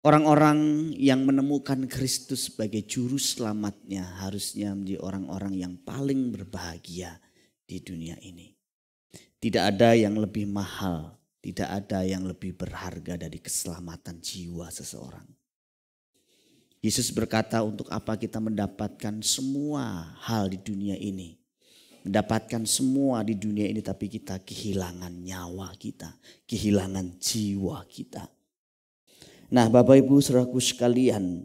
Orang-orang yang menemukan Kristus sebagai juru selamatnya harusnya menjadi orang-orang yang paling berbahagia di dunia ini. Tidak ada yang lebih mahal, tidak ada yang lebih berharga dari keselamatan jiwa seseorang. Yesus berkata, untuk apa kita mendapatkan semua hal di dunia ini. Mendapatkan semua di dunia ini tapi kita kehilangan nyawa kita, kehilangan jiwa kita. Nah, Bapak Ibu Saudaraku sekalian,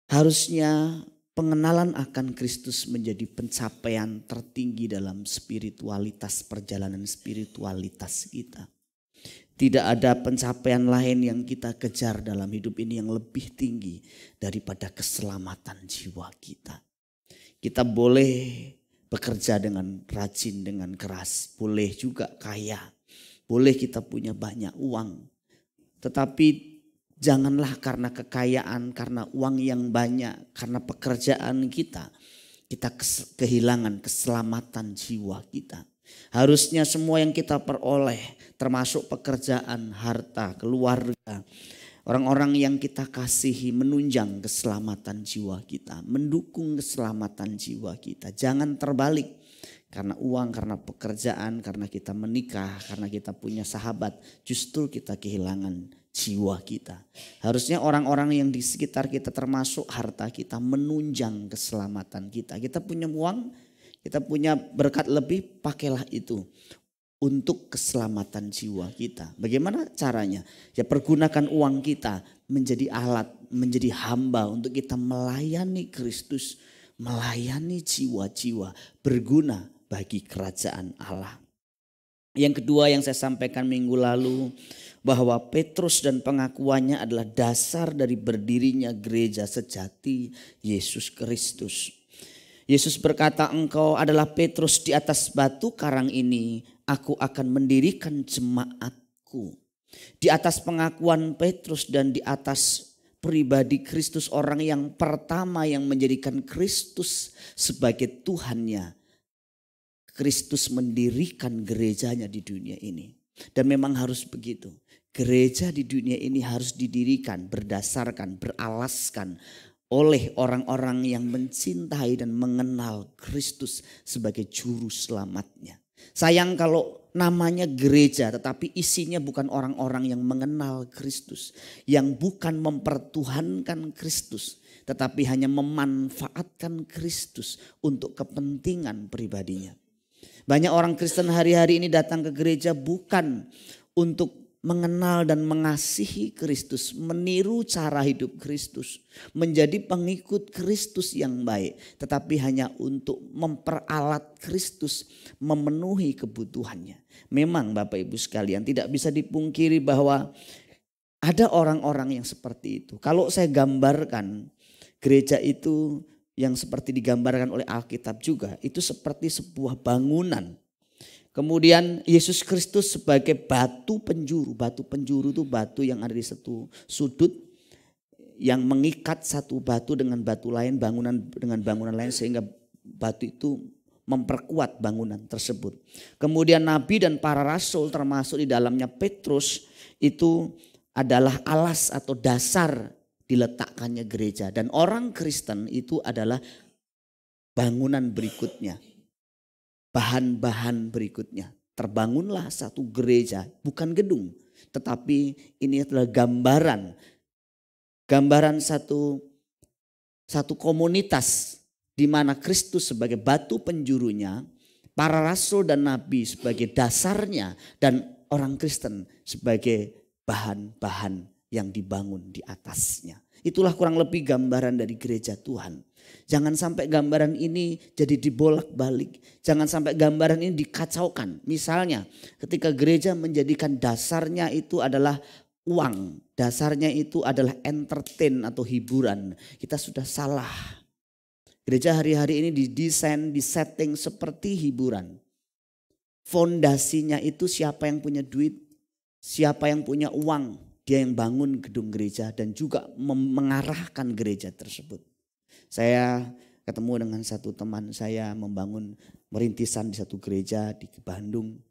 harusnya pengenalan akan Kristus menjadi pencapaian tertinggi dalam spiritualitas, perjalanan spiritualitas kita. Tidak ada pencapaian lain yang kita kejar dalam hidup ini yang lebih tinggi daripada keselamatan jiwa kita. Kita boleh bekerja dengan rajin, dengan keras, boleh juga kaya, boleh kita punya banyak uang. Tetapi janganlah karena kekayaan, karena uang yang banyak, karena pekerjaan kita kehilangan keselamatan jiwa kita. Harusnya semua yang kita peroleh, termasuk pekerjaan, harta, keluarga, orang-orang yang kita kasihi menunjang keselamatan jiwa kita, mendukung keselamatan jiwa kita. Jangan terbalik. Karena uang, karena pekerjaan, karena kita menikah, karena kita punya sahabat, justru kita kehilangan jiwa kita. Harusnya orang-orang yang di sekitar kita termasuk harta kita menunjang keselamatan kita. Kita punya uang, kita punya berkat lebih, pakailah itu untuk keselamatan jiwa kita. Bagaimana caranya? Ya pergunakan uang kita menjadi alat, menjadi hamba untuk kita melayani Kristus, melayani jiwa-jiwa berguna bagi kerajaan Allah. Yang kedua yang saya sampaikan minggu lalu, bahwa Petrus dan pengakuannya adalah dasar dari berdirinya gereja sejati Yesus Kristus. Yesus berkata, engkau adalah Petrus, di atas batu karang ini aku akan mendirikan jemaatku. Di atas pengakuan Petrus dan di atas pribadi Kristus, orang yang pertama yang menjadikan Kristus sebagai Tuhannya, Kristus mendirikan gerejanya di dunia ini. Dan memang harus begitu. Gereja di dunia ini harus didirikan berdasarkan, beralaskan oleh orang-orang yang mencintai dan mengenal Kristus sebagai juru selamatnya. Sayang kalau namanya gereja tetapi isinya bukan orang-orang yang mengenal Kristus. Yang bukan mempertuhankan Kristus, tetapi hanya memanfaatkan Kristus untuk kepentingan pribadinya. Banyak orang Kristen hari-hari ini datang ke gereja bukan untuk mengenal dan mengasihi Kristus, meniru cara hidup Kristus, menjadi pengikut Kristus yang baik, tetapi hanya untuk memperalat Kristus memenuhi kebutuhannya. Memang Bapak Ibu sekalian, tidak bisa dipungkiri bahwa ada orang-orang yang seperti itu. Kalau saya gambarkan gereja itu yang seperti digambarkan oleh Alkitab juga, itu seperti sebuah bangunan. Kemudian Yesus Kristus sebagai batu penjuru. Batu penjuru itu batu yang ada di satu sudut yang mengikat satu batu dengan batu lain, bangunan dengan bangunan lain, sehingga batu itu memperkuat bangunan tersebut. Kemudian nabi dan para rasul termasuk di dalamnya Petrus itu adalah alas atau dasar diletakkannya gereja. Dan orang Kristen itu adalah bangunan berikutnya. Bahan-bahan berikutnya. Terbangunlah satu gereja, bukan gedung. Tetapi ini adalah gambaran. Gambaran satu komunitas di mana Kristus sebagai batu penjurunya, para rasul dan nabi sebagai dasarnya, dan orang Kristen sebagai bahan-bahan yang dibangun di atasnya. Itulah kurang lebih gambaran dari gereja Tuhan. Jangan sampai gambaran ini jadi dibolak-balik. Jangan sampai gambaran ini dikacaukan. Misalnya ketika gereja menjadikan dasarnya itu adalah uang. Dasarnya itu adalah entertain atau hiburan. Kita sudah salah. Gereja hari-hari ini didesain, disetting seperti hiburan. Fondasinya itu siapa yang punya duit, siapa yang punya uang. Dia yang bangun gedung gereja dan juga mengarahkan gereja tersebut. Saya ketemu dengan satu teman saya membangun merintisan di satu gereja di Bandung.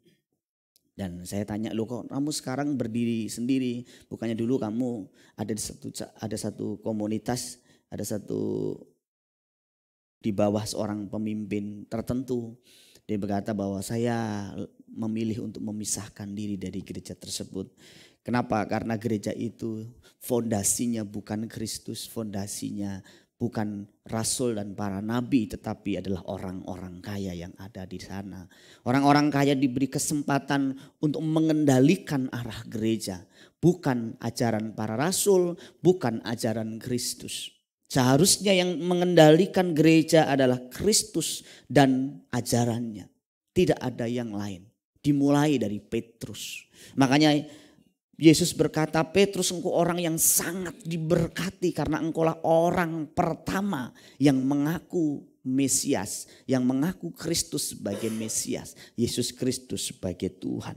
Dan saya tanya, "Loh kok kamu sekarang berdiri sendiri? Bukannya dulu kamu ada satu komunitas, ada satu di bawah seorang pemimpin tertentu." Dia berkata bahwa saya memilih untuk memisahkan diri dari gereja tersebut. Kenapa? Karena gereja itu fondasinya bukan Kristus, fondasinya bukan rasul dan para nabi, tetapi adalah orang-orang kaya yang ada di sana. Orang-orang kaya diberi kesempatan untuk mengendalikan arah gereja. Bukan ajaran para rasul, bukan ajaran Kristus. Seharusnya yang mengendalikan gereja adalah Kristus dan ajarannya. Tidak ada yang lain. Dimulai dari Petrus. Makanya Yesus berkata, "Petrus, engkau orang yang sangat diberkati karena engkaulah orang pertama yang mengaku Mesias, yang mengaku Kristus sebagai Mesias, Yesus Kristus sebagai Tuhan."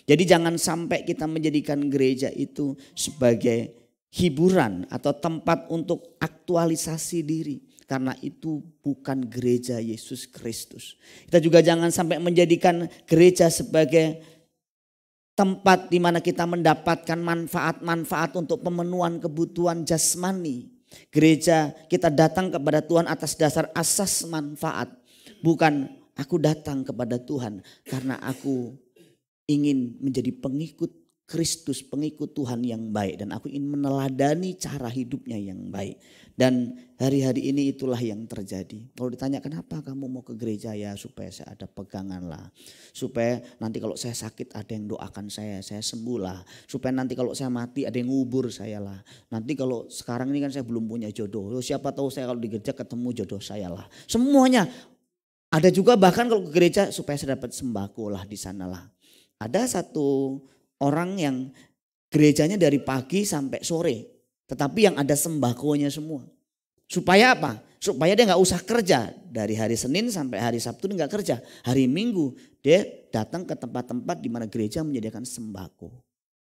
Jadi jangan sampai kita menjadikan gereja itu sebagai hiburan atau tempat untuk aktualisasi diri, karena itu bukan gereja Yesus Kristus. Kita juga jangan sampai menjadikan gereja sebagai tempat di mana kita mendapatkan manfaat-manfaat untuk pemenuhan kebutuhan jasmani. Gereja kita datang kepada Tuhan atas dasar asas manfaat. Bukan aku datang kepada Tuhan karena aku ingin menjadi pengikut Kristus, pengikut Tuhan yang baik. Dan aku ingin meneladani cara hidupnya yang baik. Dan hari-hari ini itulah yang terjadi. Kalau ditanya kenapa kamu mau ke gereja, ya supaya saya ada pegangan lah. Supaya nanti kalau saya sakit ada yang doakan saya sembuh lah. Supaya nanti kalau saya mati ada yang ngubur saya lah. Nanti kalau sekarang ini kan saya belum punya jodoh. Siapa tahu saya kalau di gereja ketemu jodoh saya lah. Semuanya. Ada juga bahkan kalau ke gereja supaya saya dapat sembako lah di sana lah. Ada satu orang yang gerejanya dari pagi sampai sore. Tetapi yang ada sembakonya semua. Supaya apa? Supaya dia gak usah kerja. Dari hari Senin sampai hari Sabtu dia gak kerja. Hari Minggu dia datang ke tempat-tempat di mana gereja menyediakan sembako.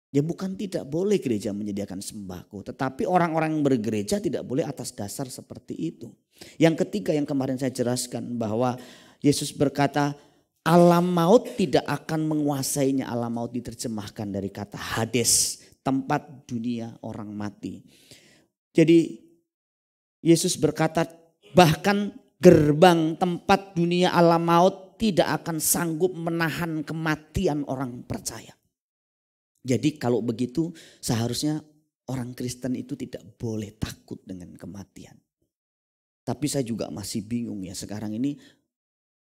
Ya bukan tidak boleh gereja menyediakan sembako. Tetapi orang-orang yang bergereja tidak boleh atas dasar seperti itu. Yang ketiga yang kemarin saya jelaskan bahwa Yesus berkata, alam maut tidak akan menguasainya. Alam maut diterjemahkan dari kata Hades, tempat dunia orang mati. Jadi Yesus berkata bahkan gerbang tempat dunia alam maut tidak akan sanggup menahan kematian orang percaya. Jadi kalau begitu seharusnya orang Kristen itu tidak boleh takut dengan kematian. Tapi saya juga masih bingung ya sekarang ini.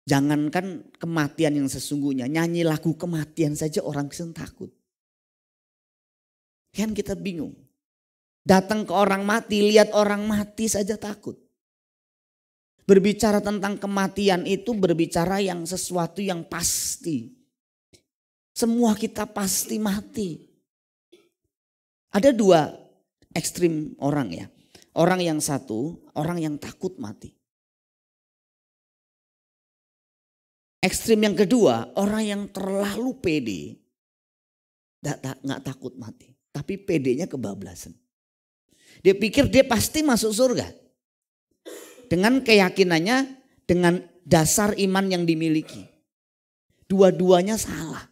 Jangankan kematian yang sesungguhnya, nyanyi lagu kematian saja orang Kristen takut. Kan kita bingung. Datang ke orang mati, lihat orang mati saja takut. Berbicara tentang kematian itu berbicara yang sesuatu yang pasti. Semua kita pasti mati. Ada dua ekstrim orang ya. Orang yang satu, orang yang takut mati. Ekstrim yang kedua, orang yang terlalu pede, nggak takut mati, tapi pedenya kebablasan. Dia pikir dia pasti masuk surga. Dengan keyakinannya, dengan dasar iman yang dimiliki. Dua-duanya salah.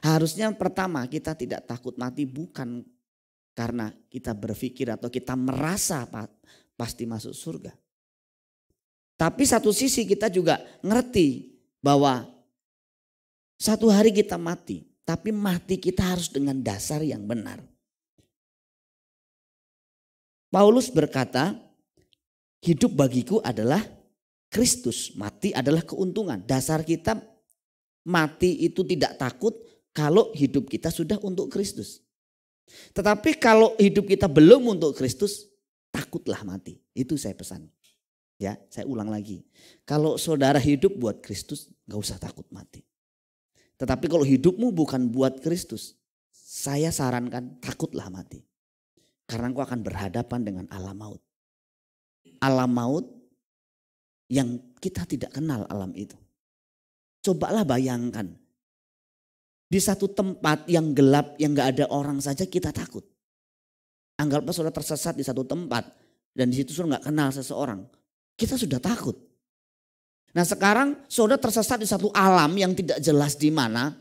Harusnya pertama kita tidak takut mati bukan karena kita berpikir atau kita merasa pasti masuk surga. Tapi satu sisi kita juga ngerti bahwa satu hari kita mati. Tapi mati kita harus dengan dasar yang benar. Paulus berkata, hidup bagiku adalah Kristus. Mati adalah keuntungan. Dasar kita mati itu tidak takut kalau hidup kita sudah untuk Kristus. Tetapi kalau hidup kita belum untuk Kristus, takutlah mati. Itu saya pesan. Ya, saya ulang lagi. Kalau saudara hidup buat Kristus, gak usah takut mati. Tetapi kalau hidupmu bukan buat Kristus, saya sarankan takutlah mati. Karena engkau akan berhadapan dengan alam maut. Alam maut yang kita tidak kenal alam itu. Cobalah bayangkan. Di satu tempat yang gelap, yang gak ada orang saja kita takut. Anggaplah saudara tersesat di satu tempat. Dan di situ saudara gak kenal seseorang. Kita sudah takut. Nah sekarang saudara tersesat di satu alam yang tidak jelas di mana.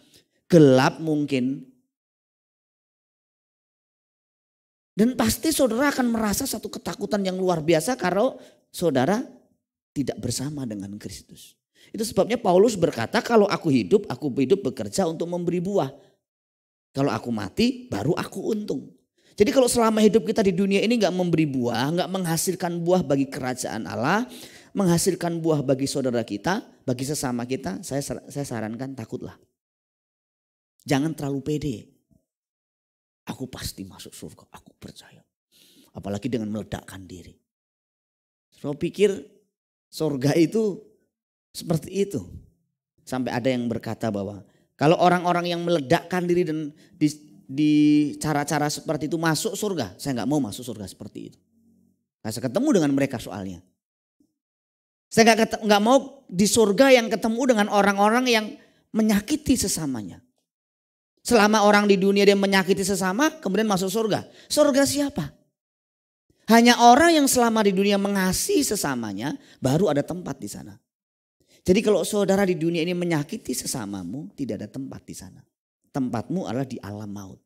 gelap mungkin. Dan pasti saudara akan merasa satu ketakutan yang luar biasa kalau saudara tidak bersama dengan Kristus. Itu sebabnya Paulus berkata, kalau aku hidup bekerja untuk memberi buah. Kalau aku mati baru aku untung. Jadi kalau selama hidup kita di dunia ini gak memberi buah, gak menghasilkan buah bagi kerajaan Allah, menghasilkan buah bagi saudara kita, bagi sesama kita, saya sarankan takutlah. Jangan terlalu pede. Aku pasti masuk surga, aku percaya. Apalagi dengan meledakkan diri. Saya pikir surga itu seperti itu. Sampai ada yang berkata bahwa kalau orang-orang yang meledakkan diri dan di cara-cara seperti itu masuk surga, saya nggak mau masuk surga seperti itu. Nah, saya ketemu dengan mereka soalnya. Saya nggak mau di surga yang ketemu dengan orang-orang yang menyakiti sesamanya. Selama orang di dunia dia menyakiti sesama, kemudian masuk surga. Surga siapa? Hanya orang yang selama di dunia mengasihi sesamanya, baru ada tempat di sana. Jadi kalau saudara di dunia ini menyakiti sesamamu, tidak ada tempat di sana. Tempatmu adalah di alam maut.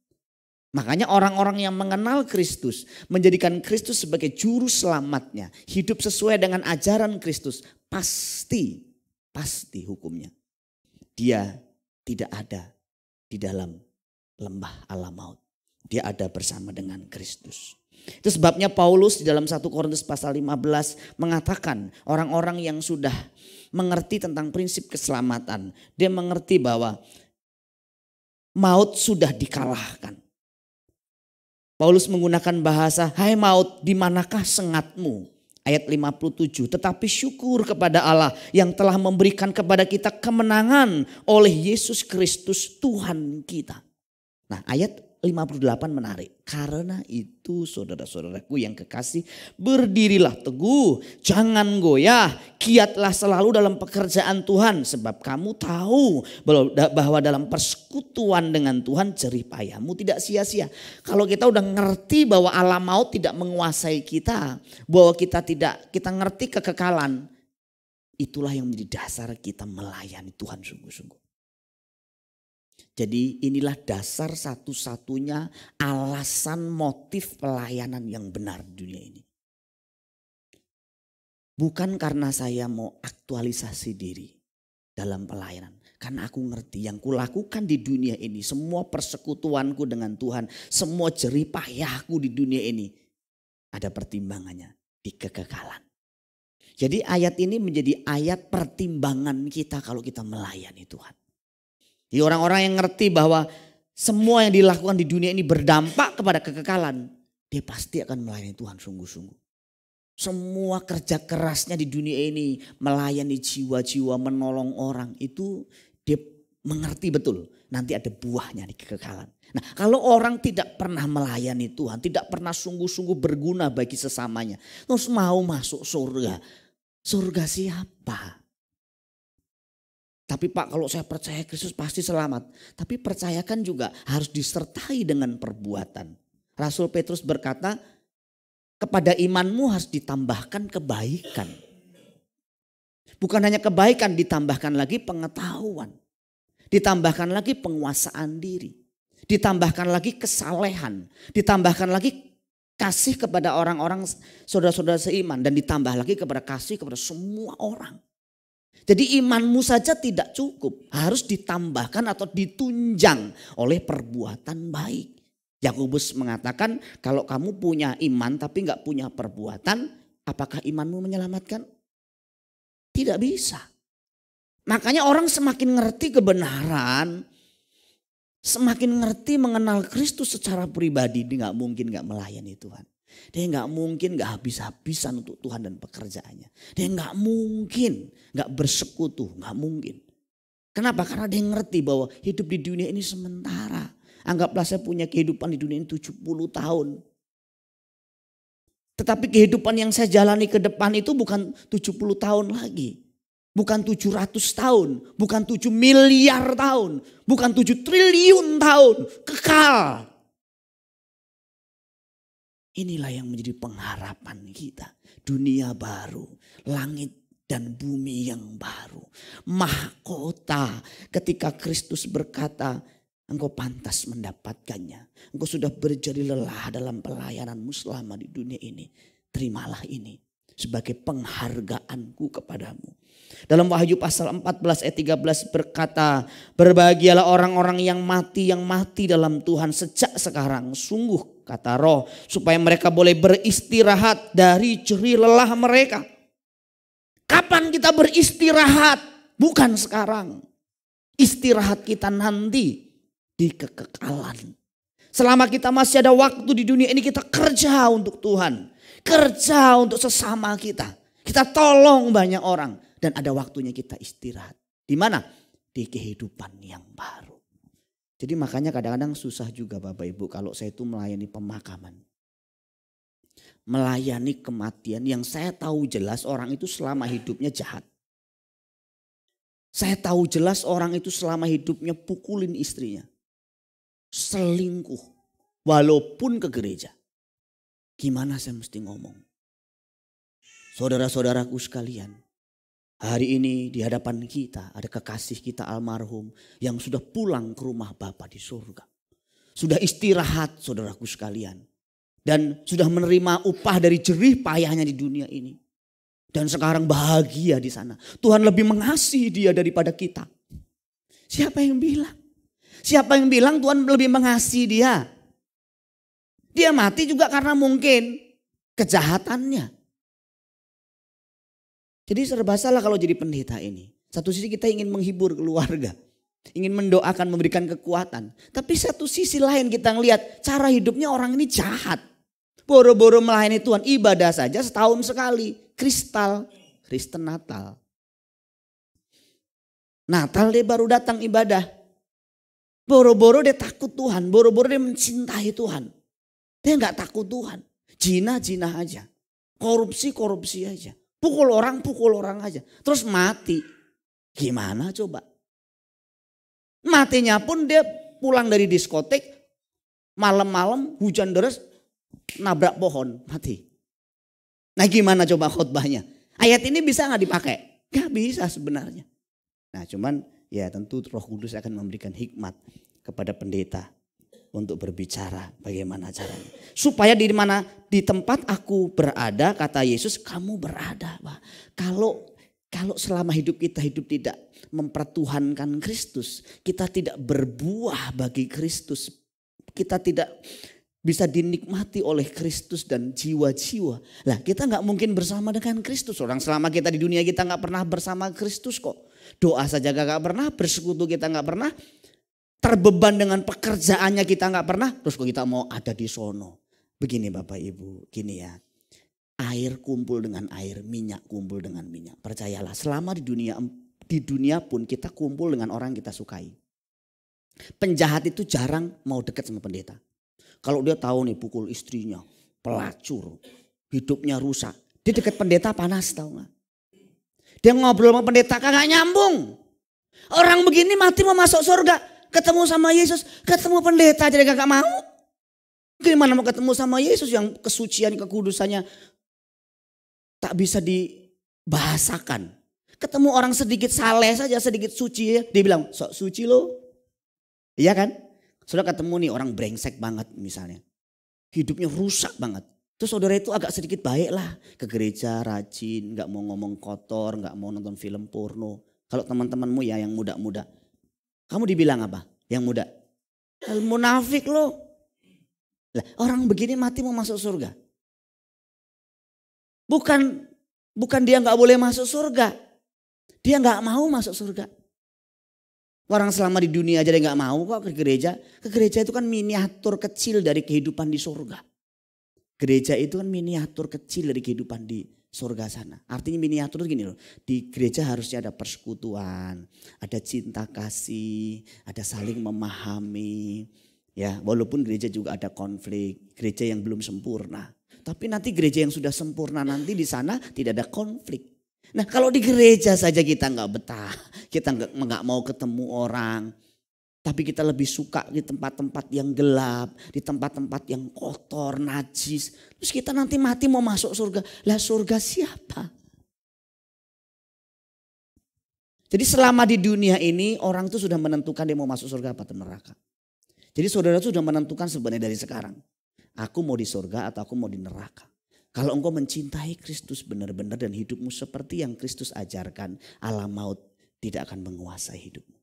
Makanya orang-orang yang mengenal Kristus, menjadikan Kristus sebagai juru selamatnya, hidup sesuai dengan ajaran Kristus, pasti hukumnya. Dia tidak ada di dalam lembah alam maut. Dia ada bersama dengan Kristus. Itu sebabnya Paulus di dalam 1 Korintus pasal 15 mengatakan orang-orang yang sudah mengerti tentang prinsip keselamatan. Dia mengerti bahwa maut sudah dikalahkan. Paulus menggunakan bahasa, hai maut di manakah sengatmu? Ayat 57, tetapi syukur kepada Allah yang telah memberikan kepada kita kemenangan oleh Yesus Kristus Tuhan kita. Nah ayat 58 menarik. Karena itu saudara-saudaraku yang kekasih, berdirilah teguh, jangan goyah, giatlah selalu dalam pekerjaan Tuhan. Sebab kamu tahu bahwa dalam persekutuan dengan Tuhan jerih payahmu tidak sia-sia. Kalau kita udah ngerti bahwa alam maut tidak menguasai kita, bahwa kita ngerti kekekalan, itulah yang menjadi dasar kita melayani Tuhan sungguh-sungguh. Jadi inilah dasar satu-satunya alasan motif pelayanan yang benar di dunia ini. Bukan karena saya mau aktualisasi diri dalam pelayanan. Karena aku ngerti yang kulakukan di dunia ini, semua persekutuanku dengan Tuhan, semua jerih payahku di dunia ini, ada pertimbangannya di kekekalan. Jadi ayat ini menjadi ayat pertimbangan kita kalau kita melayani Tuhan. Jadi orang-orang yang ngerti bahwa semua yang dilakukan di dunia ini berdampak kepada kekekalan, dia pasti akan melayani Tuhan sungguh-sungguh. Semua kerja kerasnya di dunia ini, melayani jiwa-jiwa, menolong orang, itu dia mengerti betul nanti ada buahnya di kekekalan. Nah kalau orang tidak pernah melayani Tuhan, tidak pernah sungguh-sungguh berguna bagi sesamanya, terus mau masuk surga, surga siapa? Tapi Pak kalau saya percaya Kristus pasti selamat. Tapi percayakan juga harus disertai dengan perbuatan. Rasul Petrus berkata, kepada imanmu harus ditambahkan kebaikan. Bukan hanya kebaikan, ditambahkan lagi pengetahuan. Ditambahkan lagi penguasaan diri. Ditambahkan lagi kesalehan. Ditambahkan lagi kasih kepada orang-orang saudara-saudara seiman. Dan ditambah lagi kepada kasih kepada semua orang. Jadi imanmu saja tidak cukup, harus ditambahkan atau ditunjang oleh perbuatan baik. Yakobus mengatakan kalau kamu punya iman tapi nggak punya perbuatan, apakah imanmu menyelamatkan? Tidak bisa. Makanya orang semakin ngerti kebenaran, semakin ngerti mengenal Kristus secara pribadi, dia nggak mungkin nggak melayani Tuhan. Dia nggak mungkin nggak habis-habisan untuk Tuhan dan pekerjaannya. Dia nggak mungkin nggak bersekutu, nggak mungkin. Kenapa? Karena dia ngerti bahwa hidup di dunia ini sementara. Anggaplah saya punya kehidupan di dunia ini 70 tahun. Tetapi kehidupan yang saya jalani ke depan itu bukan 70 tahun lagi. Bukan 700 tahun, bukan 7 miliar tahun, bukan 7 triliun tahun, kekal. Inilah yang menjadi pengharapan kita. Dunia baru, langit dan bumi yang baru. Mahkota ketika Kristus berkata, engkau pantas mendapatkannya. Engkau sudah berjari lelah dalam pelayananmu selama di dunia ini. Terimalah ini sebagai penghargaanku kepadamu. Dalam Wahyu pasal 14 ayat 13 berkata, berbahagialah orang-orang yang mati dalam Tuhan sejak sekarang. Sungguh kata Roh, supaya mereka boleh beristirahat dari jerih lelah mereka. Kapan kita beristirahat? Bukan sekarang. Istirahat kita nanti di kekekalan. Selama kita masih ada waktu di dunia ini, kita kerja untuk Tuhan. Kerja untuk sesama kita. Kita tolong banyak orang. Dan ada waktunya kita istirahat. Di mana? Di kehidupan yang baru. Jadi makanya kadang-kadang susah juga Bapak Ibu kalau saya itu melayani pemakaman. Melayani kematian yang saya tahu jelas orang itu selama hidupnya jahat. Saya tahu jelas orang itu selama hidupnya pukulin istrinya. Selingkuh. Walaupun ke gereja. Gimana saya mesti ngomong? Saudara-saudaraku sekalian. Hari ini di hadapan kita ada kekasih kita almarhum yang sudah pulang ke rumah Bapa di surga. Sudah istirahat saudaraku sekalian. Dan sudah menerima upah dari jerih payahnya di dunia ini. Dan sekarang bahagia di sana. Tuhan lebih mengasihi dia daripada kita. Siapa yang bilang? Siapa yang bilang Tuhan lebih mengasihi dia? Dia mati juga karena mungkin kejahatannya. Jadi serba salah kalau jadi pendeta ini. Satu sisi kita ingin menghibur keluarga. Ingin mendoakan, memberikan kekuatan. Tapi satu sisi lain kita ngelihat cara hidupnya orang ini jahat. Boro-boro melayani Tuhan, ibadah saja setahun sekali. Kristen Natal. Natal dia baru datang ibadah. Boro-boro dia takut Tuhan. Boro-boro dia mencintai Tuhan. Dia gak takut Tuhan. Zina aja. Korupsi aja. Pukul orang aja. Terus mati. Gimana coba? Matinya pun dia pulang dari diskotek. Malam-malam hujan deras. Nabrak pohon. Mati. Nah gimana coba khotbahnya? Ayat ini bisa gak dipakai? Gak bisa sebenarnya. Nah cuman ya tentu Roh Kudus akan memberikan hikmat kepada pendeta. Untuk berbicara bagaimana caranya. Supaya di tempat aku berada, kata Yesus, kamu berada. Wah, kalau selama hidup kita hidup tidak mempertuhankan Kristus, kita tidak berbuah bagi Kristus, kita tidak bisa dinikmati oleh Kristus dan jiwa-jiwa. Lah kita nggak mungkin bersama dengan Kristus. Orang selama kita di dunia kita nggak pernah bersama Kristus kok. Doa saja nggak pernah, bersekutu kita nggak pernah. Terbeban dengan pekerjaannya kita nggak pernah, terus kok kita mau ada di sono. Begini Bapak Ibu, gini ya. Air kumpul dengan air, minyak kumpul dengan minyak. Percayalah, selama di dunia pun kita kumpul dengan orang yang kita sukai. Penjahat itu jarang mau dekat sama pendeta. Kalau dia tahu nih pukul istrinya, pelacur, hidupnya rusak. Dia dekat pendeta panas tahu nggak? Dia ngobrol sama pendeta kagak nyambung. Orang begini mati mau masuk surga. Ketemu sama Yesus, ketemu pendeta aja dia gak mau. Gimana mau ketemu sama Yesus yang kesucian, kekudusannya tak bisa dibahasakan. Ketemu orang sedikit saleh saja, sedikit suci, dia bilang sok suci lo. Iya kan? Sudah ketemu nih orang brengsek banget misalnya. Hidupnya rusak banget. Terus saudara itu agak sedikit baik lah. Ke gereja rajin, gak mau ngomong kotor, gak mau nonton film porno. Kalau teman-temanmu ya yang muda-muda. Kamu dibilang apa? Yang muda. Munafik lo. Lah, orang begini mati mau masuk surga. Bukan dia gak boleh masuk surga. Dia gak mau masuk surga. Orang selama di dunia aja dia gak mau kok ke gereja. Ke gereja itu kan miniatur kecil dari kehidupan di surga. Gereja itu kan miniatur kecil dari kehidupan di surga sana. Artinya miniatur itu gini loh. Di gereja harusnya ada persekutuan, ada cinta kasih, ada saling memahami. Ya, walaupun gereja juga ada konflik, gereja yang belum sempurna. Tapi nanti gereja yang sudah sempurna nanti di sana tidak ada konflik. Nah, kalau di gereja saja kita nggak betah, kita nggak mau ketemu orang. Tapi kita lebih suka di tempat-tempat yang gelap, di tempat-tempat yang kotor, najis. Terus kita nanti mati mau masuk surga. Lah surga siapa? Jadi selama di dunia ini orang itu sudah menentukan dia mau masuk surga atau neraka. Jadi saudara itu sudah menentukan sebenarnya dari sekarang. Aku mau di surga atau aku mau di neraka. Kalau engkau mencintai Kristus benar-benar dan hidupmu seperti yang Kristus ajarkan, alam maut tidak akan menguasai hidupmu.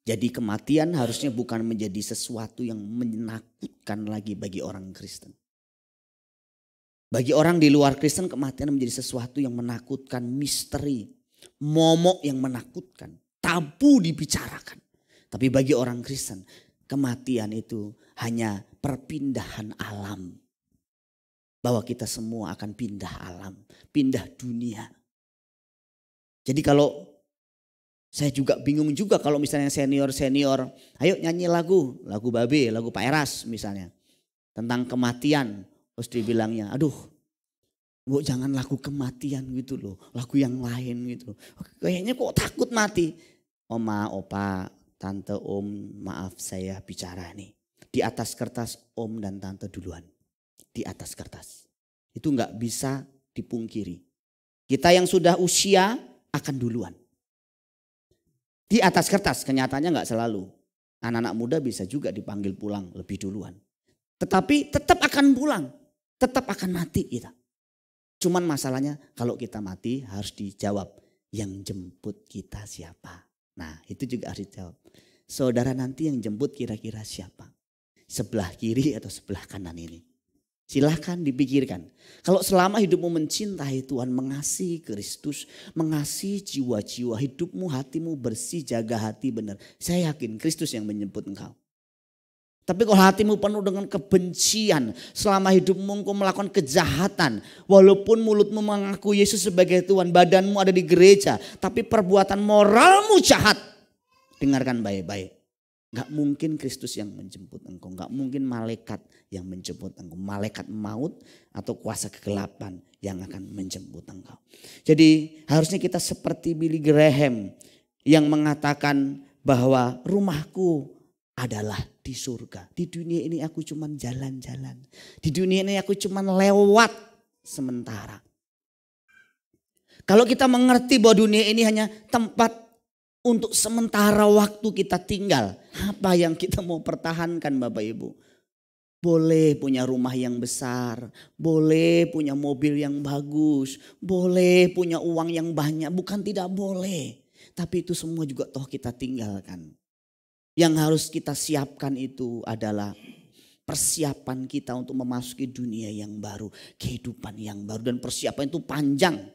Jadi kematian harusnya bukan menjadi sesuatu yang menakutkan lagi bagi orang Kristen. Bagi orang di luar Kristen kematian menjadi sesuatu yang menakutkan, misteri, momok yang menakutkan, tabu dibicarakan. Tapi bagi orang Kristen kematian itu hanya perpindahan alam. Bahwa kita semua akan pindah alam, pindah dunia. Jadi kalau saya juga bingung juga kalau misalnya senior-senior, ayo nyanyi lagu Babe, lagu Pak Eras misalnya. Tentang kematian, terus dibilangnya, aduh Bu jangan lagu kematian gitu loh, lagu yang lain gitu. Kayaknya kok takut mati. Oma, opa, tante, om, maaf saya bicara nih. Di atas kertas om dan tante duluan. Di atas kertas. Itu nggak bisa dipungkiri. Kita yang sudah usia akan duluan. Di atas kertas kenyataannya nggak selalu. Anak-anak muda bisa juga dipanggil pulang lebih duluan. Tetapi tetap akan pulang. Tetap akan mati kita. Cuman masalahnya kalau kita mati harus dijawab. Yang jemput kita siapa? Nah itu juga harus dijawab. Saudara nanti yang jemput kira-kira siapa? Sebelah kiri atau sebelah kanan ini? Silahkan dipikirkan. Kalau selama hidupmu mencintai Tuhan, mengasihi Kristus, mengasihi jiwa-jiwa, hidupmu, hatimu bersih, jaga hati benar. Saya yakin Kristus yang menjemput engkau. Tapi kalau hatimu penuh dengan kebencian, selama hidupmu engkau melakukan kejahatan, walaupun mulutmu mengaku Yesus sebagai Tuhan, badanmu ada di gereja, tapi perbuatan moralmu jahat. Dengarkan baik-baik. Gak mungkin Kristus yang menjemput engkau. Gak mungkin malaikat yang menjemput engkau. Malaikat maut atau kuasa kegelapan yang akan menjemput engkau. Jadi harusnya kita seperti Billy Graham yang mengatakan bahwa rumahku adalah di surga. Di dunia ini aku cuma jalan-jalan. Di dunia ini aku cuma lewat sementara. Kalau kita mengerti bahwa dunia ini hanya tempat untuk sementara waktu kita tinggal. Apa yang kita mau pertahankan Bapak Ibu? Boleh punya rumah yang besar. Boleh punya mobil yang bagus. Boleh punya uang yang banyak. Bukan tidak boleh. Tapi itu semua juga toh kita tinggalkan. Yang harus kita siapkan itu adalah persiapan kita untuk memasuki dunia yang baru. Kehidupan yang baru. Dan persiapan itu panjang.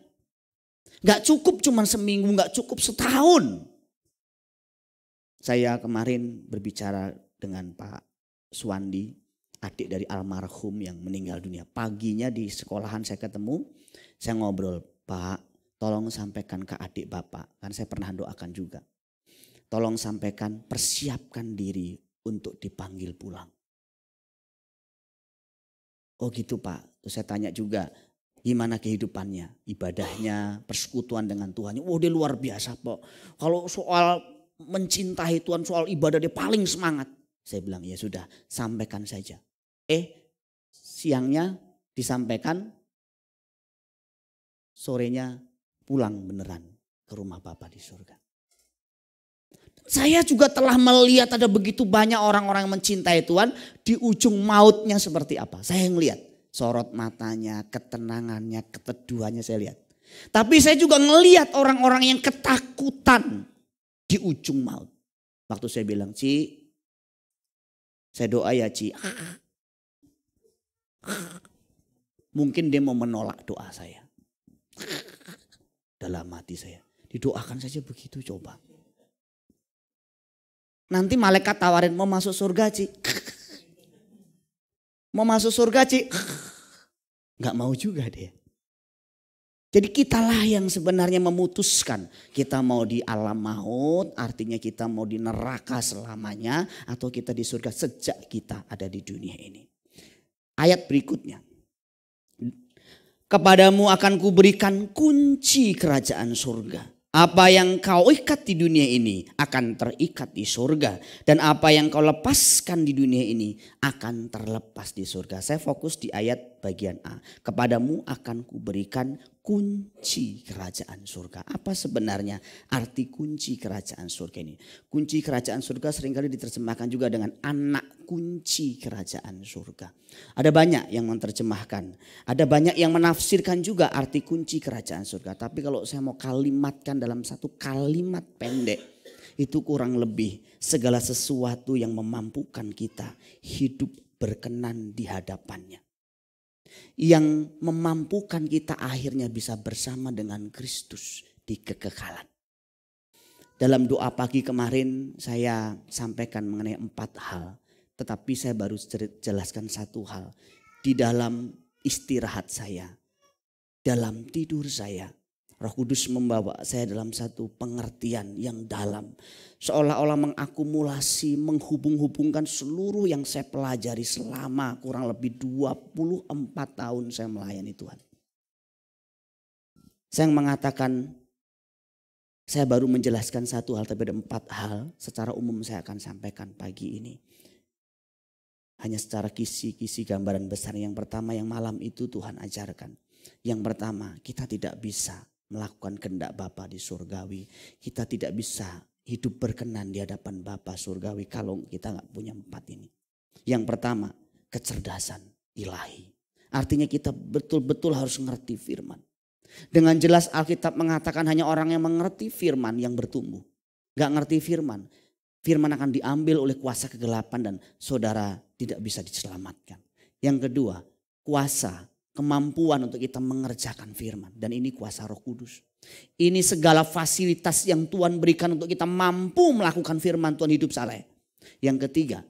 Gak cukup cuma seminggu. Gak cukup setahun. Saya kemarin berbicara dengan Pak Suwandi, adik dari almarhum yang meninggal dunia. Paginya di sekolahan saya ketemu, saya ngobrol, Pak tolong sampaikan ke adik Bapak, kan saya pernah doakan juga. Tolong sampaikan, persiapkan diri untuk dipanggil pulang. Oh gitu Pak, terus saya tanya juga, gimana kehidupannya, ibadahnya, persekutuan dengan Tuhannya. Oh dia luar biasa Pak, kalau soal mencintai Tuhan, soal ibadah dia paling semangat. Saya bilang ya sudah sampaikan saja. Siangnya disampaikan, sorenya pulang beneran ke rumah Bapa di surga. Saya juga telah melihat ada begitu banyak orang-orang yang mencintai Tuhan di ujung mautnya seperti apa. Saya ngelihat sorot matanya, ketenangannya, keteduhannya saya lihat. Tapi saya juga ngelihat orang-orang yang ketakutan di ujung maut. Waktu saya bilang, Ci, saya doa ya Ci. Mungkin dia mau menolak doa saya. Dalam hati saya. Didoakan saja begitu coba. Nanti malaikat tawarin mau masuk surga Ci. Mau masuk surga Ci. Gak mau juga dia. Jadi kitalah yang sebenarnya memutuskan kita mau di alam maut, artinya kita mau di neraka selamanya atau kita di surga sejak kita ada di dunia ini. Ayat berikutnya. Kepadamu akan kuberikan kunci kerajaan surga. Apa yang kau ikat di dunia ini akan terikat di surga. Dan apa yang kau lepaskan di dunia ini akan terlepas di surga. Saya fokus di ayat bagian A. Kepadamu akan kuberikan kunci kerajaan surga. Apa sebenarnya arti kunci kerajaan surga ini? Kunci kerajaan surga seringkali diterjemahkan juga dengan anak kunci kerajaan surga. Ada banyak yang menerjemahkan, ada banyak yang menafsirkan juga arti kunci kerajaan surga. Tapi kalau saya mau kalimatkan dalam satu kalimat pendek, itu kurang lebih segala sesuatu yang memampukan kita hidup berkenan di hadapannya. Yang memampukan kita akhirnya bisa bersama dengan Kristus di kekekalan. Dalam doa pagi kemarin saya sampaikan mengenai 4 hal. Tetapi saya baru jelaskan 1 hal. Di dalam istirahat saya, dalam tidur saya, Roh Kudus membawa saya dalam satu pengertian yang dalam. Seolah-olah mengakumulasi, menghubung-hubungkan seluruh yang saya pelajari selama kurang lebih 24 tahun saya melayani Tuhan. Saya mengatakan, saya baru menjelaskan 1 hal, tapi ada 4 hal secara umum saya akan sampaikan pagi ini. Hanya secara kisi-kisi gambaran besar. Yang pertama yang malam itu Tuhan ajarkan. Yang pertama, kita tidak bisa melakukan kehendak Bapa di surgawi. Kita tidak bisa hidup berkenan di hadapan Bapa surgawi kalau kita nggak punya 4 ini. Yang pertama, kecerdasan ilahi. Artinya kita betul-betul harus mengerti firman. Dengan jelas Alkitab mengatakan hanya orang yang mengerti firman yang bertumbuh. Nggak ngerti firman, firman akan diambil oleh kuasa kegelapan dan saudara tidak bisa diselamatkan. Yang kedua, kuasa, kemampuan untuk kita mengerjakan firman. Dan ini kuasa Roh Kudus. Ini segala fasilitas yang Tuhan berikan untuk kita mampu melakukan firman Tuhan hidup saleh. Yang ketiga,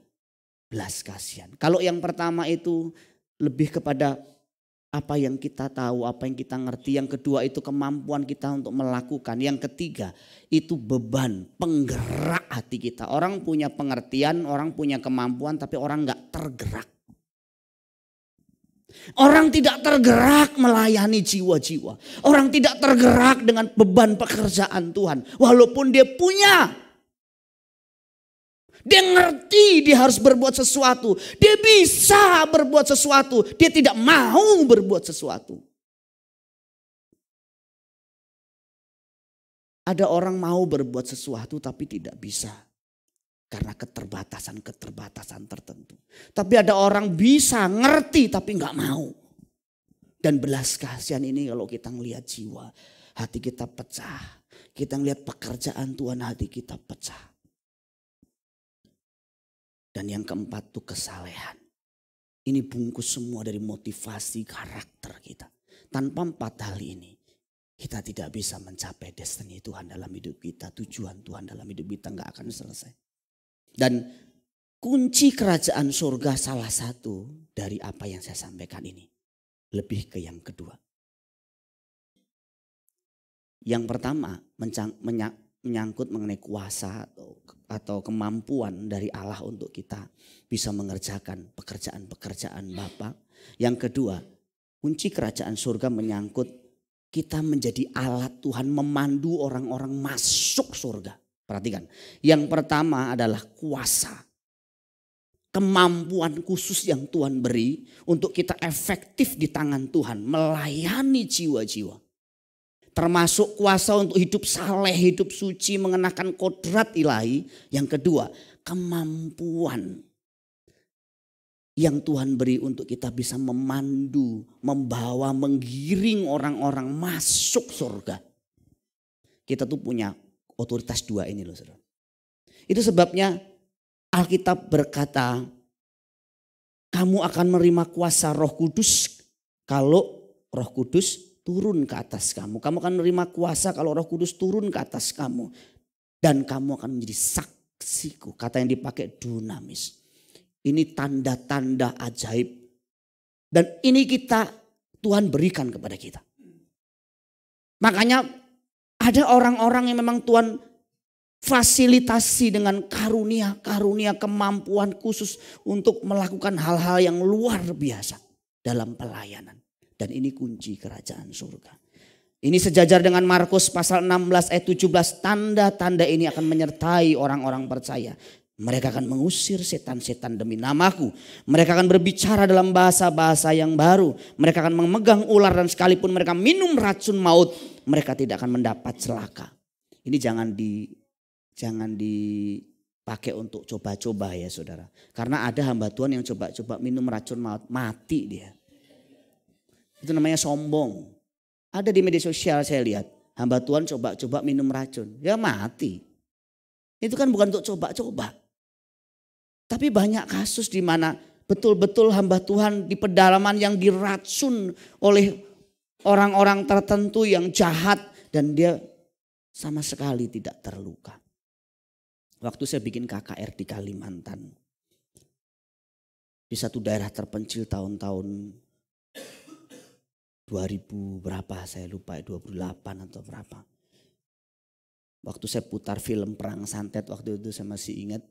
belas kasihan. Kalau yang pertama itu lebih kepada apa yang kita tahu, apa yang kita ngerti. Yang kedua itu kemampuan kita untuk melakukan. Yang ketiga itu beban, penggerak hati kita. Orang punya pengertian, orang punya kemampuan, tapi orang gak tergerak. Orang tidak tergerak melayani jiwa-jiwa. Orang tidak tergerak dengan beban pekerjaan Tuhan. Walaupun dia punya. Dia ngerti dia harus berbuat sesuatu. Dia bisa berbuat sesuatu. Dia tidak mau berbuat sesuatu. Ada orang mau berbuat sesuatu tapi tidak bisa. Karena keterbatasan-keterbatasan tertentu. Tapi ada orang bisa ngerti tapi nggak mau. Dan belas kasihan ini kalau kita ngelihat jiwa, hati kita pecah. Kita ngelihat pekerjaan Tuhan, hati kita pecah. Dan yang keempat tuh kesalehan. Ini bungkus semua dari motivasi karakter kita. Tanpa 4 hal ini, kita tidak bisa mencapai destiny Tuhan dalam hidup kita. Tujuan Tuhan dalam hidup kita nggak akan selesai. Dan kunci kerajaan surga salah satu dari apa yang saya sampaikan ini. Lebih ke yang kedua. Yang pertama menyangkut mengenai kuasa atau kemampuan dari Allah untuk kita bisa mengerjakan pekerjaan-pekerjaan Bapa. Yang kedua, kunci kerajaan surga menyangkut kita menjadi alat Tuhan memandu orang-orang masuk surga. Perhatikan, yang pertama adalah kuasa. Kemampuan khusus yang Tuhan beri untuk kita efektif di tangan Tuhan. Melayani jiwa-jiwa. Termasuk kuasa untuk hidup saleh, hidup suci, mengenakan kodrat ilahi. Yang kedua, kemampuan yang Tuhan beri untuk kita bisa memandu, membawa, menggiring orang-orang masuk surga. Kita tuh punya otoritas 2 ini loh saudara. Itu sebabnya Alkitab berkata, kamu akan menerima kuasa Roh Kudus kalau Roh Kudus turun ke atas kamu. Kamu akan menerima kuasa kalau Roh Kudus turun ke atas kamu. Dan kamu akan menjadi saksiku. Kata yang dipakai dunamis. Ini tanda-tanda ajaib. Dan ini Tuhan berikan kepada kita. Makanya ada orang-orang yang memang Tuhan fasilitasi dengan karunia kemampuan khusus untuk melakukan hal-hal yang luar biasa dalam pelayanan. Dan ini kunci kerajaan surga. Ini sejajar dengan Markus pasal 16 ayat 17. Tanda-tanda ini akan menyertai orang-orang percaya. Mereka akan mengusir setan-setan demi namaku. Mereka akan berbicara dalam bahasa-bahasa yang baru. Mereka akan memegang ular dan sekalipun mereka minum racun maut, mereka tidak akan mendapat celaka. Ini jangan dipakai untuk coba-coba ya saudara. Karena ada hamba Tuhan yang coba-coba minum racun maut, mati dia. Itu namanya sombong. Ada di media sosial saya lihat. Hamba Tuhan coba-coba minum racun, ya mati. Itu kan bukan untuk coba-coba. Tapi banyak kasus di mana betul-betul hamba Tuhan di pedalaman yang diracun oleh orang-orang tertentu yang jahat dan dia sama sekali tidak terluka. Waktu saya bikin KKR di Kalimantan, di satu daerah terpencil tahun-tahun 2000 berapa saya lupa, 28 atau berapa. Waktu saya putar film Perang Santet waktu itu saya masih ingat.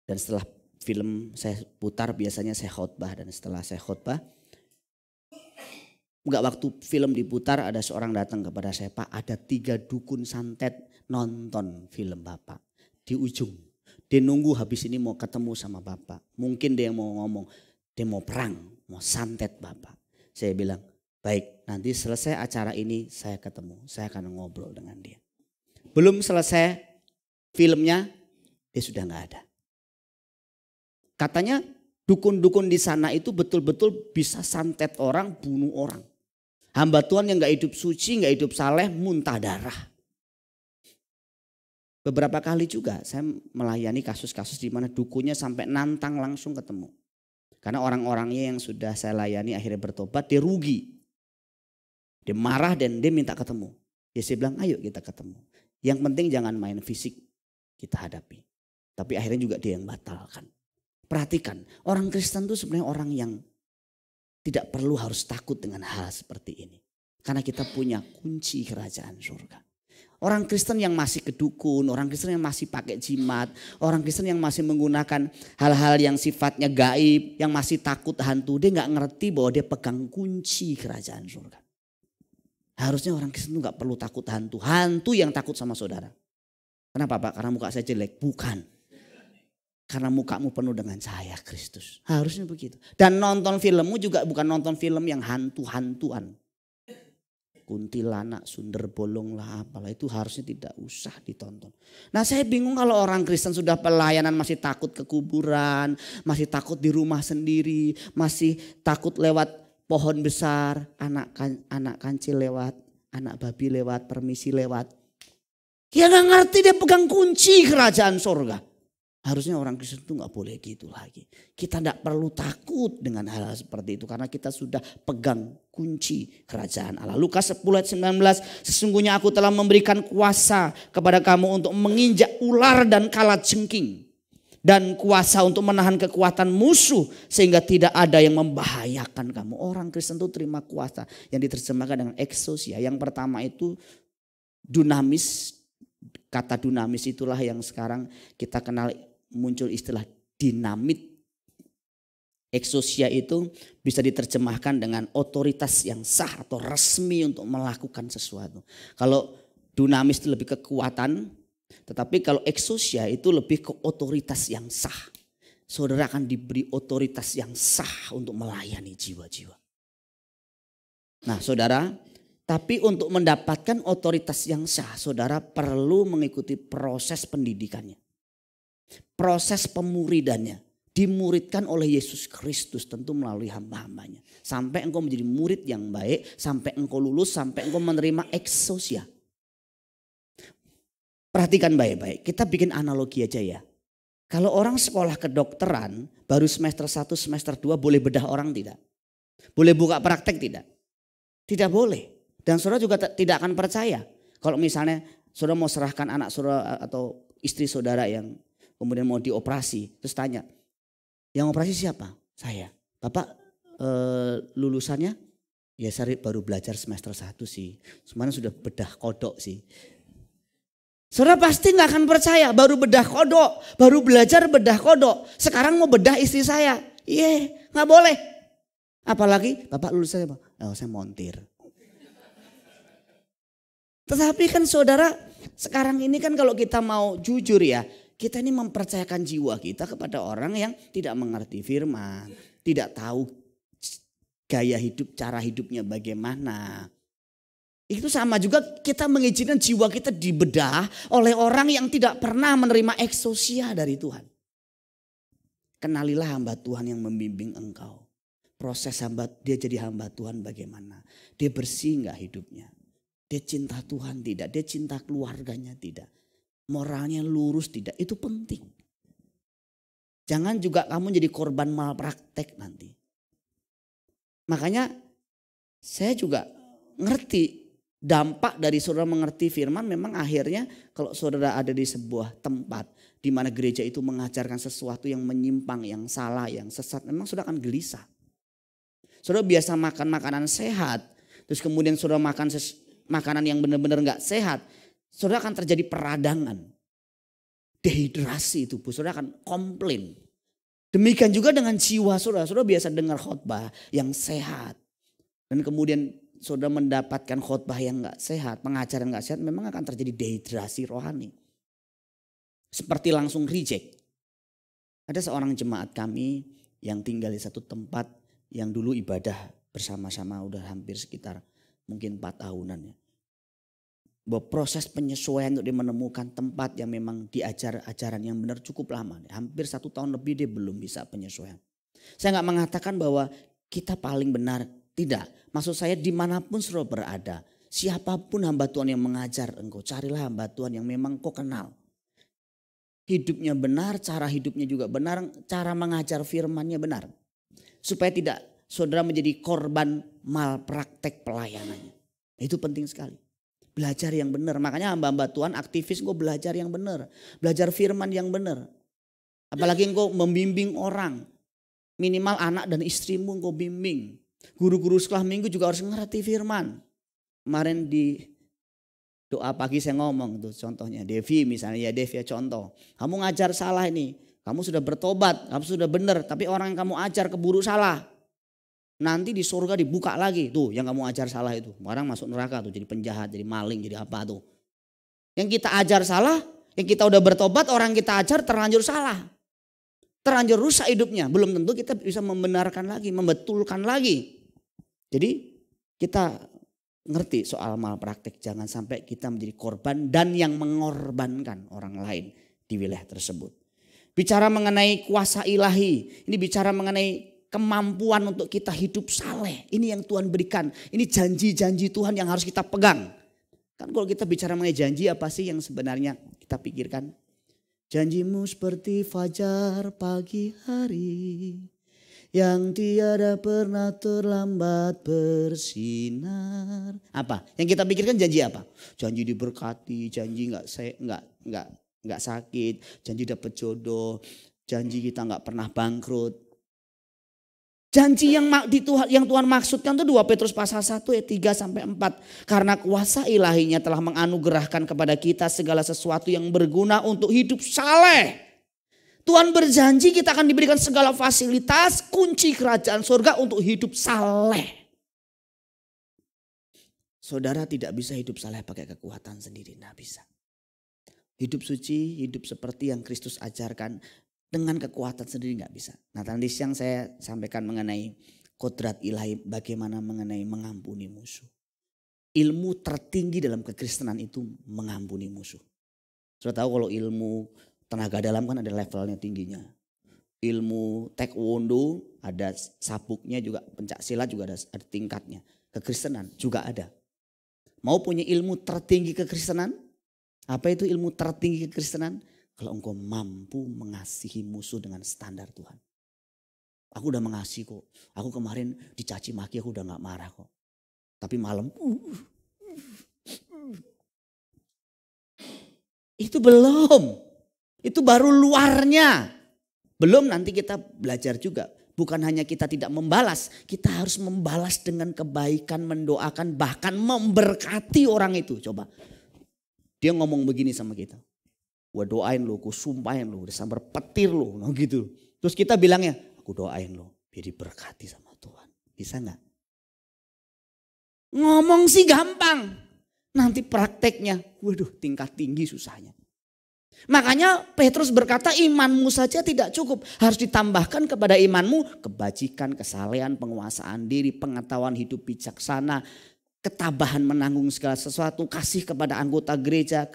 Dan setelah film saya putar biasanya saya khotbah. Dan setelah saya khotbah, enggak waktu film diputar ada seorang datang kepada saya, Pak ada 3 dukun santet nonton film Bapak. Di ujung, dia nunggu habis ini mau ketemu sama Bapak. Mungkin dia mau ngomong, dia mau perang, mau santet Bapak. Saya bilang, baik nanti selesai acara ini saya ketemu, saya akan ngobrol dengan dia. Belum selesai filmnya, dia sudah enggak ada. Katanya dukun-dukun di sana itu betul-betul bisa santet orang, bunuh orang. Hamba Tuhan yang gak hidup suci, gak hidup saleh, muntah darah. Beberapa kali juga saya melayani kasus-kasus di mana dukunnya sampai nantang langsung ketemu. Karena orang-orangnya yang sudah saya layani akhirnya bertobat, dia rugi. Dia marah dan dia minta ketemu. Ya saya bilang ayo kita ketemu. Yang penting jangan main fisik, kita hadapi. Tapi akhirnya juga dia yang batalkan. Perhatikan, orang Kristen itu sebenarnya orang yang tidak perlu harus takut dengan hal seperti ini. Karena kita punya kunci kerajaan surga. Orang Kristen yang masih kedukun, orang Kristen yang masih pakai jimat, orang Kristen yang masih menggunakan hal-hal yang sifatnya gaib, yang masih takut hantu, dia gak ngerti bahwa dia pegang kunci kerajaan surga. Harusnya orang Kristen itu gak perlu takut hantu, hantu yang takut sama saudara. Kenapa Pak? Karena muka saya jelek? Bukan. Karena mukamu penuh dengan cahaya Kristus. Harusnya begitu. Dan nonton filmmu juga bukan nonton film yang hantu-hantuan. Kuntilanak, sundel bolong lah apalah, itu harusnya tidak usah ditonton. Nah saya bingung kalau orang Kristen sudah pelayanan masih takut ke kuburan, masih takut di rumah sendiri, masih takut lewat pohon besar, anak kancil lewat, anak babi lewat, permisi lewat. Dia gak ngerti dia pegang kunci kerajaan surga. Harusnya orang Kristen itu gak boleh gitu lagi. Kita gak perlu takut dengan hal-hal seperti itu. Karena kita sudah pegang kunci kerajaan Allah. Lukas 10 ayat 19. Sesungguhnya aku telah memberikan kuasa kepada kamu untuk menginjak ular dan kalajengking. Dan kuasa untuk menahan kekuatan musuh. Sehingga tidak ada yang membahayakan kamu. Orang Kristen itu terima kuasa yang diterjemahkan dengan exousia. Yang pertama itu dunamis. Kata dunamis itulah yang sekarang kita kenal, muncul istilah dinamit. Exousia itu bisa diterjemahkan dengan otoritas yang sah atau resmi untuk melakukan sesuatu. Kalau dunamis itu lebih kekuatan, tetapi kalau exousia itu lebih ke otoritas yang sah. Saudara akan diberi otoritas yang sah untuk melayani jiwa-jiwa. Nah saudara, tapi untuk mendapatkan otoritas yang sah, saudara perlu mengikuti proses pendidikannya. Proses pemuridannya. Dimuridkan oleh Yesus Kristus tentu melalui hamba-hambanya. Sampai engkau menjadi murid yang baik, sampai engkau lulus, sampai engkau menerima exousia. Perhatikan baik-baik, kita bikin analogi aja ya. Kalau orang sekolah kedokteran, baru semester 1, semester 2 boleh bedah orang tidak? Boleh buka praktek tidak? Tidak boleh. Dan saudara juga tidak akan percaya. Kalau misalnya saudara mau serahkan anak saudara atau istri saudara yang kemudian mau dioperasi. Terus tanya, yang operasi siapa? Saya. Bapak lulusannya? Ya saya baru belajar semester 1 sih. Semuanya sudah bedah kodok sih. Saudara pasti gak akan percaya. Baru bedah kodok. Baru belajar bedah kodok. Sekarang mau bedah istri saya. Iya gak boleh. Apalagi Bapak lulusannya apa? Oh saya montir. Tetapi kan saudara sekarang ini kan kalau kita mau jujur ya. Kita ini mempercayakan jiwa kita kepada orang yang tidak mengerti firman. Tidak tahu gaya hidup, cara hidupnya bagaimana. Itu sama juga kita mengizinkan jiwa kita dibedah oleh orang yang tidak pernah menerima eksosia dari Tuhan. Kenalilah hamba Tuhan yang membimbing engkau. Proses dia jadi hamba Tuhan bagaimana? Dia bersih enggak hidupnya? Dia cinta Tuhan tidak? Dia cinta keluarganya tidak? Moralnya lurus tidak? Itu penting. Jangan juga kamu jadi korban malpraktek nanti. Makanya saya juga ngerti dampak dari saudara mengerti firman. Memang akhirnya kalau saudara ada di sebuah tempat di mana gereja itu mengajarkan sesuatu yang menyimpang, yang salah, yang sesat, memang saudara akan gelisah. Saudara biasa makan makanan sehat, terus kemudian saudara makan makanan yang benar-benar enggak sehat, saudara akan terjadi peradangan. Dehidrasi tubuh, saudara akan komplain. Demikian juga dengan jiwa saudara. Saudara biasa dengar khotbah yang sehat. Dan kemudian saudara mendapatkan khotbah yang enggak sehat, pengajaran enggak sehat, memang akan terjadi dehidrasi rohani. Seperti langsung reject. Ada seorang jemaat kami yang tinggal di satu tempat yang dulu ibadah bersama-sama udah hampir sekitar mungkin 4 tahunan ya. Bahwa proses penyesuaian untuk dia menemukan tempat yang memang diajar ajaran yang benar cukup lama. Hampir 1 tahun lebih dia belum bisa penyesuaian. Saya nggak mengatakan bahwa kita paling benar. Tidak. Maksud saya dimanapun saudara berada. Siapapun hamba Tuhan yang mengajar engkau. Carilah hamba Tuhan yang memang kau kenal. Hidupnya benar, cara hidupnya juga benar. Cara mengajar firmannya benar. Supaya tidak saudara menjadi korban malpraktek pelayanannya. Itu penting sekali. Belajar yang benar. Makanya hamba-hamba Tuhan aktivis engkau belajar yang benar. Belajar firman yang benar. Apalagi engkau membimbing orang. Minimal anak dan istrimu engkau bimbing. Guru-guru sekolah minggu juga harus ngerti firman. Kemarin di doa pagi saya ngomong tuh contohnya. Devi misalnya, ya Devi ya contoh. Kamu ngajar salah ini. Kamu sudah bertobat, kamu sudah benar. Tapi orang yang kamu ajar keburu salah. Nanti di surga dibuka lagi. Tuh yang kamu ajar salah itu. Orang masuk neraka tuh jadi penjahat, jadi maling, jadi apa tuh. Yang kita ajar salah, yang kita udah bertobat orang kita ajar terlanjur salah. Terlanjur rusak hidupnya. Belum tentu kita bisa membenarkan lagi, membetulkan lagi. Jadi kita ngerti soal malpraktek. Jangan sampai kita menjadi korban dan yang mengorbankan orang lain di wilayah tersebut. Bicara mengenai kuasa ilahi. Ini bicara mengenai kemampuan untuk kita hidup saleh. Ini yang Tuhan berikan. Ini janji-janji Tuhan yang harus kita pegang. Kan kalau kita bicara mengenai janji apa sih yang sebenarnya kita pikirkan? Janjimu seperti fajar pagi hari. Yang tiada pernah terlambat bersinar. Apa? Yang kita pikirkan janji apa? Janji diberkati, janji nggak sakit, janji dapat jodoh, janji kita nggak pernah bangkrut. Janji yang Tuhan maksudkan itu 2 Petrus pasal 1 ayat 3 sampai 4. Karena kuasa ilahinya telah menganugerahkan kepada kita segala sesuatu yang berguna untuk hidup saleh. Tuhan berjanji kita akan diberikan segala fasilitas, kunci kerajaan surga untuk hidup saleh. Saudara tidak bisa hidup saleh pakai kekuatan sendiri, tidak bisa. Hidup suci, hidup seperti yang Kristus ajarkan dengan kekuatan sendiri nggak bisa. Nah tadi siang saya sampaikan mengenai kodrat ilahi, bagaimana mengenai mengampuni musuh. Ilmu tertinggi dalam kekristenan itu mengampuni musuh. Sudah tahu kalau ilmu tenaga dalam kan ada levelnya tingginya. Ilmu taekwondo ada sabuknya juga, pencak silat juga ada tingkatnya. Kekristenan juga ada. Mau punya ilmu tertinggi kekristenan? Apa itu ilmu tertinggi kekristenan? Kalau engkau mampu mengasihi musuh dengan standar Tuhan. Aku udah mengasihi kok. Aku kemarin dicaci maki aku udah gak marah kok. Tapi malam. Itu belum. Itu baru luarnya. Belum nanti kita belajar juga. Bukan hanya kita tidak membalas. Kita harus membalas dengan kebaikan, mendoakan, bahkan memberkati orang itu. Coba. Dia ngomong begini sama kita. Gue doain lo, gue sumpahin lo, udah sambar petir lo, nah gitu. Terus kita bilangnya, aku doain lo, biar diberkati sama Tuhan. Bisa gak? Ngomong sih gampang. Nanti prakteknya, waduh tingkat tinggi susahnya. Makanya Petrus berkata imanmu saja tidak cukup. Harus ditambahkan kepada imanmu kebajikan, kesalehan, penguasaan diri, pengetahuan hidup bijaksana, ketabahan menanggung segala sesuatu, kasih kepada anggota gereja,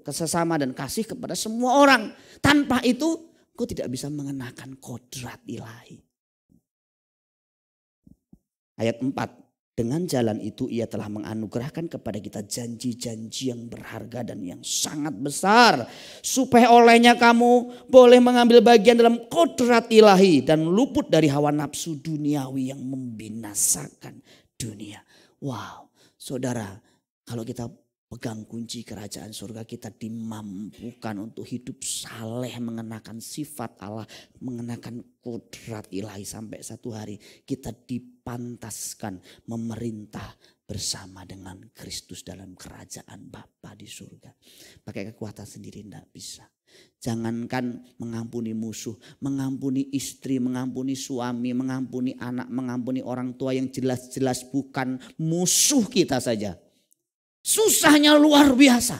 sesama dan kasih kepada semua orang. Tanpa itu kau tidak bisa mengenakan kodrat ilahi. Ayat 4. Dengan jalan itu ia telah menganugerahkan kepada kita janji-janji yang berharga dan yang sangat besar. Supaya olehnya kamu boleh mengambil bagian dalam kodrat ilahi dan luput dari hawa nafsu duniawi yang membinasakan dunia. Wow, saudara, kalau kita pegang kunci kerajaan surga, kita dimampukan untuk hidup saleh, mengenakan sifat Allah, mengenakan kodrat ilahi, sampai satu hari kita dipantaskan memerintah bersama dengan Kristus dalam kerajaan Bapa di surga. Pakai kekuatan sendiri tidak bisa. Jangankan mengampuni musuh, mengampuni istri, mengampuni suami, mengampuni anak, mengampuni orang tua yang jelas-jelas bukan musuh kita saja. Susahnya luar biasa.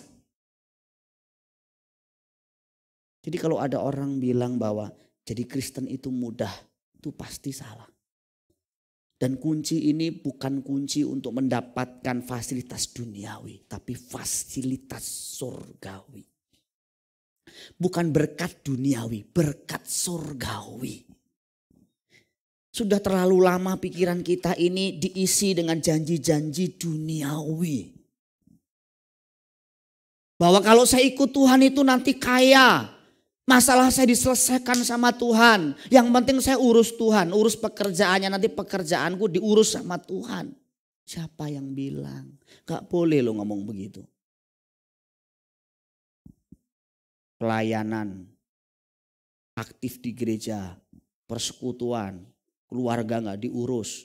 Jadi kalau ada orang bilang bahwa jadi Kristen itu mudah, itu pasti salah. Dan kunci ini bukan kunci untuk mendapatkan fasilitas duniawi, tapi fasilitas surgawi. Bukan berkat duniawi, berkat surgawi. Sudah terlalu lama pikiran kita ini diisi dengan janji-janji duniawi. Bahwa kalau saya ikut Tuhan itu nanti kaya. Masalah saya diselesaikan sama Tuhan. Yang penting saya urus Tuhan. Urus pekerjaannya, nanti pekerjaanku diurus sama Tuhan. Siapa yang bilang? Gak boleh lo ngomong begitu. Pelayanan, aktif di gereja, persekutuan, keluarga gak diurus.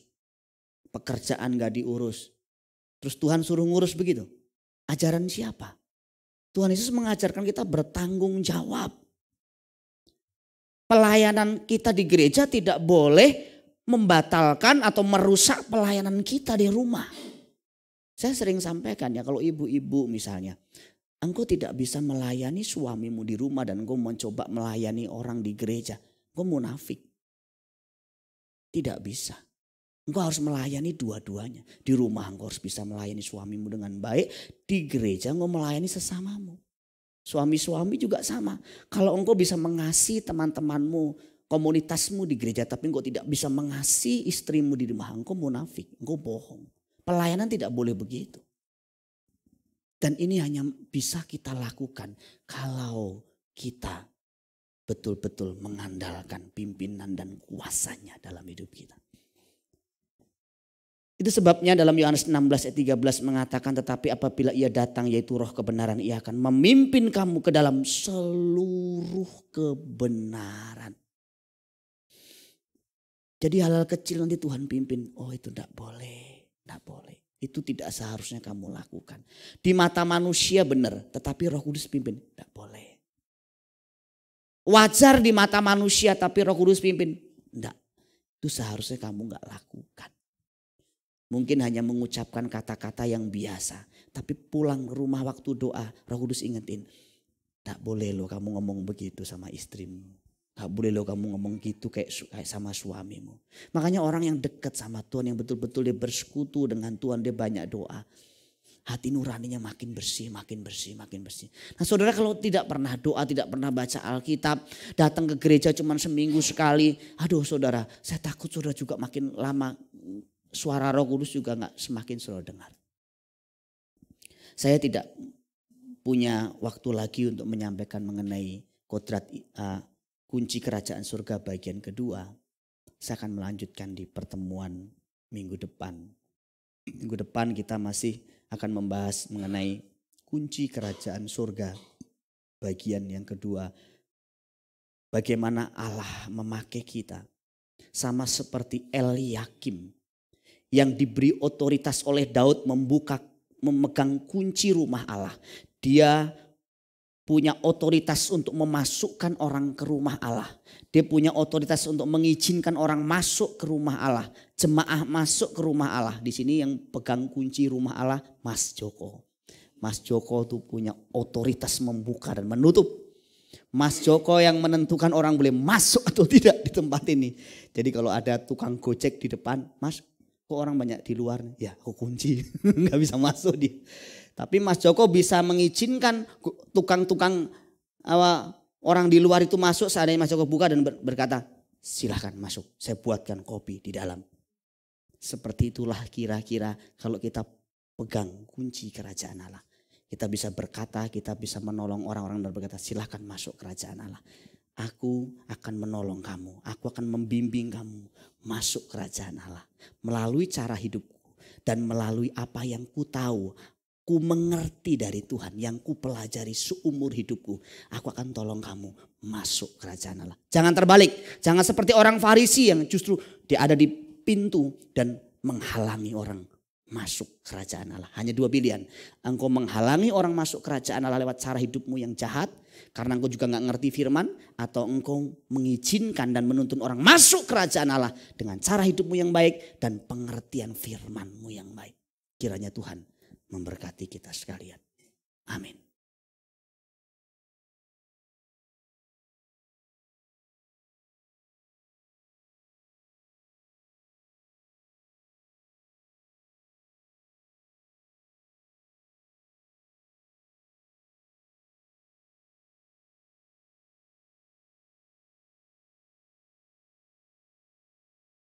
Pekerjaan gak diurus. Terus Tuhan suruh ngurus begitu. Ajaran siapa? Tuhan Yesus mengajarkan kita bertanggung jawab. Pelayanan kita di gereja tidak boleh membatalkan atau merusak pelayanan kita di rumah. Saya sering sampaikan ya, kalau ibu-ibu misalnya, engkau tidak bisa melayani suamimu di rumah dan engkau mencoba melayani orang di gereja, engkau munafik. Tidak bisa. Engkau harus melayani dua-duanya. Di rumah engkau harus bisa melayani suamimu dengan baik. Di gereja engkau melayani sesamamu. Suami-suami juga sama. Kalau engkau bisa mengasihi teman-temanmu, komunitasmu di gereja, tapi engkau tidak bisa mengasihi istrimu di rumah, engkau munafik, engkau bohong. Pelayanan tidak boleh begitu. Dan ini hanya bisa kita lakukan kalau kita betul-betul mengandalkan pimpinan dan kuasanya dalam hidup kita. Itu sebabnya dalam Yohanes 16 ayat 13 mengatakan, tetapi apabila ia datang yaitu roh kebenaran, ia akan memimpin kamu ke dalam seluruh kebenaran. Jadi hal-hal kecil nanti Tuhan pimpin, oh itu tidak boleh, tidak boleh. Itu tidak seharusnya kamu lakukan. Di mata manusia benar, tetapi Roh Kudus pimpin, tidak boleh. Wajar di mata manusia tapi Roh Kudus pimpin, tidak. Itu seharusnya kamu nggak lakukan. Mungkin hanya mengucapkan kata-kata yang biasa. Tapi pulang ke rumah waktu doa, Roh Kudus ingetin. Tak boleh loh kamu ngomong begitu sama istrimu. Tak boleh loh kamu ngomong gitu kayak sama suamimu. Makanya orang yang dekat sama Tuhan, yang betul-betul dia bersekutu dengan Tuhan, dia banyak doa. Hati nuraninya makin bersih, makin bersih, makin bersih. Nah saudara, kalau tidak pernah doa, tidak pernah baca Alkitab, datang ke gereja cuma seminggu sekali. Aduh saudara, saya takut saudara juga makin lama suara Roh Kudus juga gak semakin saudara dengar. Saya tidak punya waktu lagi untuk menyampaikan mengenai kodrat kunci kerajaan surga bagian kedua. Saya akan melanjutkan di pertemuan minggu depan. Minggu depan kita masih akan membahas mengenai kunci kerajaan surga bagian yang kedua. Bagaimana Allah memakai kita. Sama seperti Eliakim yang diberi otoritas oleh Daud memegang kunci rumah Allah. Dia punya otoritas untuk memasukkan orang ke rumah Allah. Dia punya otoritas untuk mengizinkan orang masuk ke rumah Allah. Jemaah masuk ke rumah Allah. Di sini yang pegang kunci rumah Allah Mas Joko. Mas Joko tuh punya otoritas membuka dan menutup. Mas Joko yang menentukan orang boleh masuk atau tidak di tempat ini. Jadi kalau ada tukang gojek di depan, Mas kok orang banyak di luar? Ya aku kunci, nggak bisa masuk dia. Tapi Mas Joko bisa mengizinkan tukang-tukang orang di luar itu masuk. Seandainya Mas Joko buka dan berkata, silahkan masuk, saya buatkan kopi di dalam. Seperti itulah kira-kira kalau kita pegang kunci kerajaan Allah. Kita bisa berkata, kita bisa menolong orang-orang dan berkata, silahkan masuk kerajaan Allah. Aku akan menolong kamu, aku akan membimbing kamu masuk kerajaan Allah. Melalui cara hidupku dan melalui apa yang ku tahu, ku mengerti dari Tuhan, yang ku pelajari seumur hidupku. Aku akan tolong kamu masuk kerajaan Allah. Jangan terbalik, jangan seperti orang Farisi yang justru dia ada di pintu dan menghalangi orang masuk kerajaan Allah. Hanya dua pilihan. Engkau menghalangi orang masuk kerajaan Allah lewat cara hidupmu yang jahat. Karena engkau juga gak ngerti firman. Atau engkau mengizinkan dan menuntun orang masuk kerajaan Allah. Dengan cara hidupmu yang baik dan pengertian firmanmu yang baik. Kiranya Tuhan memberkati kita sekalian. Amin.